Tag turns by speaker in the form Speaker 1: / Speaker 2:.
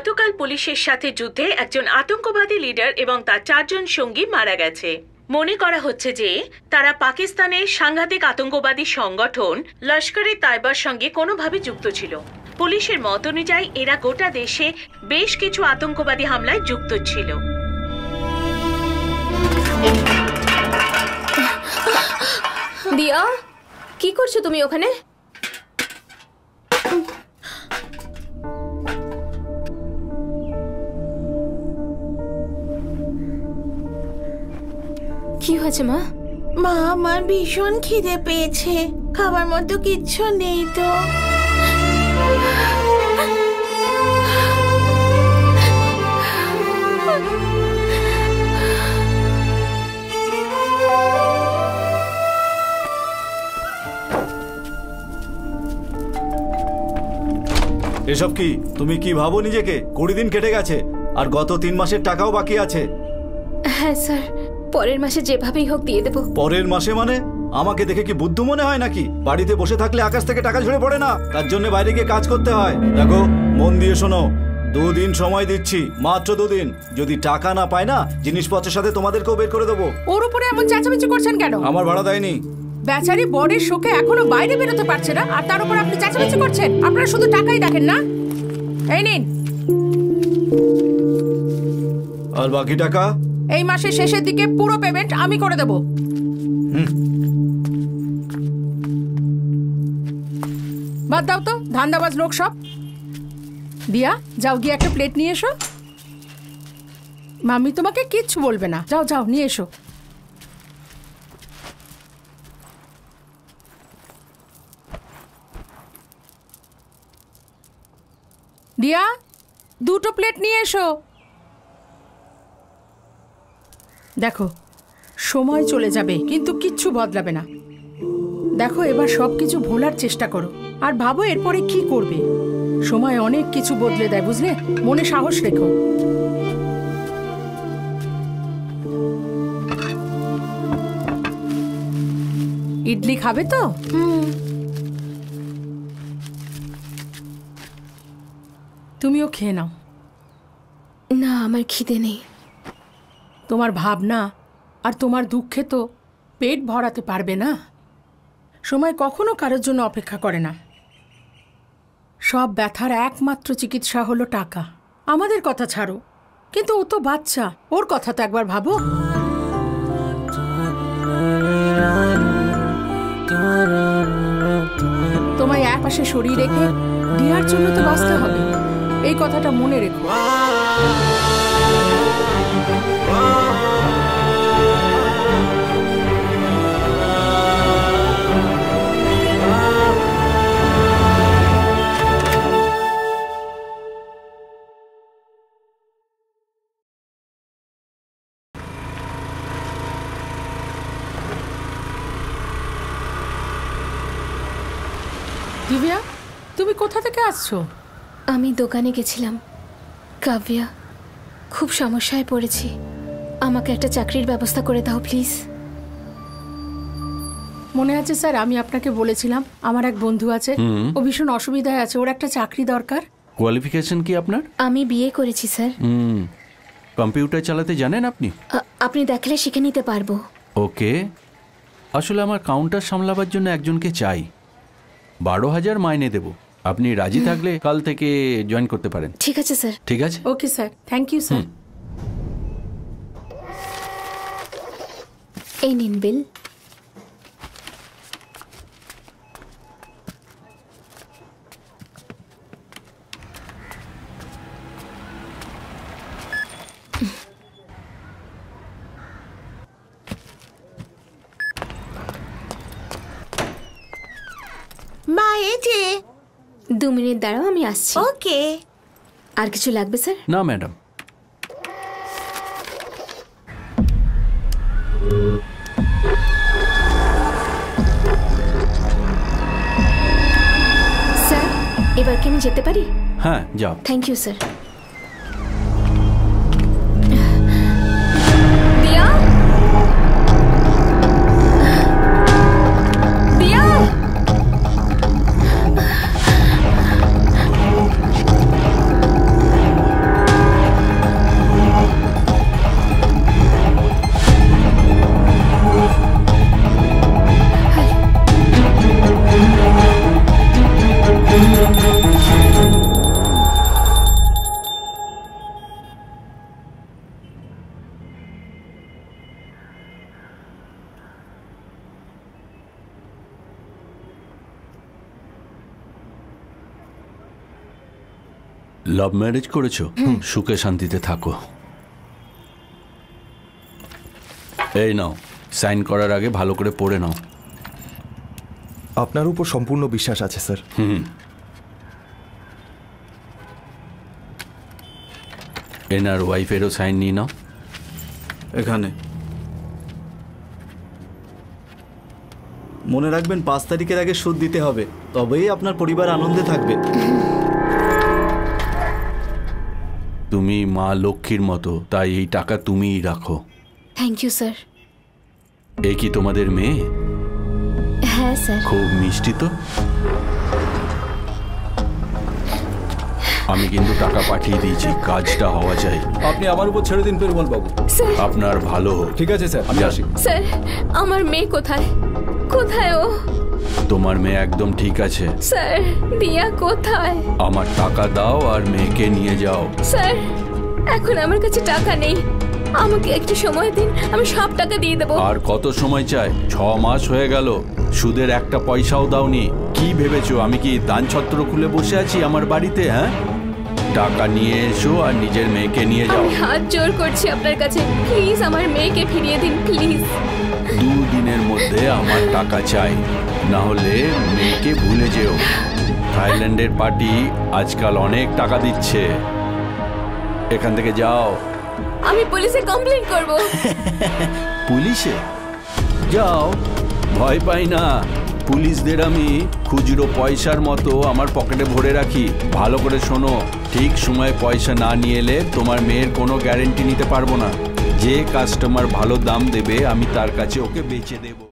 Speaker 1: গতকাল পুলিশের সাথে যুদ্ধে একজন আতঙ্কবাদী লিডার এবং তার 4 জন সঙ্গী মারা গেছে। মনে করা হচ্ছে যে তারা পাকিস্তানের সাংঘাতিক আতঙ্কবাদী সংগঠন লস্করে তাইবার সঙ্গে কোনোভাবে যুক্ত ছিল। পুলিশের মত অনুযায়ী এরা গোটা দেশে বেশ কিছু আতঙ্কবাদী হামলায় যুক্ত ছিল।
Speaker 2: দিয়া, কি করছো তুমি ওখানে? কি হয়েছে মা?
Speaker 3: মা, আমার ভীষণ খিদে পেয়েছে, খাবার মতো কিচ্ছু নেই তো।
Speaker 4: এসব কি? তুমি কি ভাবো নিজেকে? 20 দিন কেটে গেছে আর গত 3 মাসের টাকাও বাকি আছে।
Speaker 2: হ্যাঁ স্যার, পরের মাসে যেভাবেই হোক দিয়ে দেবো।
Speaker 4: পরের মাসে মানে? আমাকে দেখে কি বুদ্ধু মনে হয় নাকি? বাড়িতে বসে থাকলে আকাশ থেকে টাকা ঝরে পড়ে না, তার জন্য বাইরে গিয়ে কাজ করতে হয়। দেখো, মন দিয়ে শোনো, 2 দিন সময় দিচ্ছি, মাত্র 2 দিন। যদি টাকা না পায় না, জিনিসপত্রের সাথে তোমাদেরকেও বের করে দেবো।
Speaker 5: ওর উপরে এমন চেঁচামেচি করছেন কেন?
Speaker 4: আমার ভাড়া দেয়নি।
Speaker 5: বেচারি বরের শোকে এখনো বাইরে বেরোতে পারছে না, আর তার উপর আপনি চেঁচামেচি করছেন। আপনারা শুধু টাকাই দেখেন না। এই নিন।
Speaker 4: আর বাকি টাকা?
Speaker 5: এই মাসের শেষের দিকে পুরো পেমেন্ট আমি করে দেব। বাদ দাও তো, ধান্দাবাজ লোক সব। দিয়া, যাও গিয়ে একটা প্লেট নিয়ে এসো। মাম্মি তোমাকে কিচ্ছু বলবে না, যাও যাও নিয়ে এসো। দিয়া, 2টো প্লেট নিয়ে এসো। দেখো, সময় চলে যাবে কিন্তু কিচ্ছু বদলাবে না। দেখো, এবার সবকিছু ভোলার চেষ্টা করো আর ভাবো এরপরে কি করবে। সময় অনেক কিছু বদলে দেয়, বুঝলে? মনে সাহস রেখো। ইডলি খাবে তো? তুমিও খেয়ে নাও।
Speaker 2: না, আমার খিদে নেই।
Speaker 5: তোমার ভাবনা আর তোমার দুঃখে তো পেট ভরাতে পারবে না। সময় কখনো কারোর জন্য অপেক্ষা করে না। সব ব্যথার একমাত্র চিকিৎসা হলো টাকা। আমাদের কথা ছাড়ো, কিন্তু ও তো বাচ্চা, ওর কথা তো একবার ভাবো। তোমায় এক পাশে সরিয়ে রেখে দিয়ার জন্য তো বাঁচতে হবে, এই কথাটা মনে রেখো। দিব্যা, তুমি কোথা থেকে আসছো?
Speaker 2: আমি দোকানে গেছিলাম। কাব্যা, খুব সমস্যায় পড়েছি, আমাকে একটা চাকরির ব্যবস্থা করে দাও প্লিজ।
Speaker 5: মনে আছে স্যার, আমি আপনাকে বলেছিলাম আমার এক বন্ধু আছে, ও ভীষণ অসুবিধায় আছে, ওর একটা চাকরি দরকার।
Speaker 6: কোয়ালিফিকেশন কি আপনার?
Speaker 2: আমি বিয়ে করেছি স্যার।
Speaker 6: কম্পিউটার চালাতে জানেন আপনি?
Speaker 2: আপনি দেখলে শিখে নিতে পারবো।
Speaker 6: ওকে, আসলে আমার কাউন্টার সামলাবার জন্য একজনকে চাই। 12,000 মাইনে দেব। আপনি রাজি থাকলে কাল থেকে জয়েন করতে পারেন।
Speaker 2: ঠিক আছে স্যার।
Speaker 6: ঠিক আছে।
Speaker 5: Okay sir, thank you sir.
Speaker 2: এই নিন বিল।
Speaker 3: মা, এই যে।
Speaker 2: 2 মিনিট দাঁড়াও, আমি আসছি।
Speaker 3: ওকে।
Speaker 2: আর কিছু লাগবে স্যার?
Speaker 6: না ম্যাডাম।
Speaker 2: স্যার, এবার কি আমি যেতে পারি?
Speaker 6: হ্যাঁ, যাও।
Speaker 2: Thank you sir. দিয়া, দিয়া,
Speaker 6: লাভ ম্যারেজ করেছো? সুখে শান্তিতে থাকো। এই নাও, সাইন করার আগে ভালো করে পড়ে নাও।
Speaker 7: আপনার উপর সম্পূর্ণ বিশ্বাস আছে স্যার।
Speaker 6: এনার ওয়াইফেরও সাইন নিয়ে নাও।
Speaker 4: এখানে মনে রাখবেন 5 তারিখের আগে সুদ দিতে হবে, তবেই আপনার পরিবার আনন্দে থাকবে।
Speaker 6: তুমি মা লক্ষ্মীর মতো, তাই এই টাকা তুমিই রাখো।
Speaker 2: Thank you sir.
Speaker 6: এ কি তোমাদের মেয়ে?
Speaker 2: হ্যাঁ স্যার।
Speaker 6: খুব মিষ্টি তো। আমি কিন্তু টাকা পাঠিয়ে দিয়েছি, কাজটা হওয়া চাই।
Speaker 4: আপনি আমার উপর ছেড়ে দিন পেরুমল বাবু।
Speaker 2: স্যার
Speaker 6: আপনার ভালো হোক।
Speaker 4: ঠিক আছে স্যার, আমি আসি।
Speaker 2: স্যার, আমার মেয়ে কোথায়? কোথায় ও?
Speaker 6: তোমার মেয়ে একদম ঠিক আছে।
Speaker 2: স্যার, দিয়া কোথায়?
Speaker 6: আমার টাকা দাও আর মেয়েকে নিয়ে যাও।
Speaker 2: স্যার, এখন আমার কাছে টাকা নেই, আমাকে একটু সময় দিন, আমি সব টাকা দিয়ে দেবো।
Speaker 6: আর কত সময় চাই? 6 মাস হয়ে গেল, সুদের একটা পয়সাও দাওনি। কি ভেবেছো আমি কি দান ছত্র খুলে বসে আছি আমার বাড়িতে? হ্যাঁ, টাকা নিয়ে এসো আর নিজের মেয়েকে নিয়ে যাও।
Speaker 2: আমি হাত জোর করছি আপনার কাছে, প্লিজ আমার মেয়েকে ফিরিয়ে দিন, প্লিজ।
Speaker 6: 2 দিনের মধ্যে আমার টাকা চাই, না হলে মেয়েকে ভুলে যেও। থাইল্যান্ডের পার্টি আজকাল অনেক টাকা দিচ্ছে, এখান থেকে যাও।
Speaker 2: আমি পুলিশে কমপ্লেইন করব।
Speaker 6: পুলিশে যাও, ভয় পাই না। পুলিশদের আমি খুচরো পয়সার মতো আমার পকেটে ভরে রাখি। ভালো করে শোনো, ঠিক সময় পয়সা না নিয়ে এলে তোমার মেয়ের কোনো গ্যারেন্টি নিতে পারবো না। যে কাস্টমার ভালো দাম দেবে আমি তার কাছে ওকে বেচে দেব।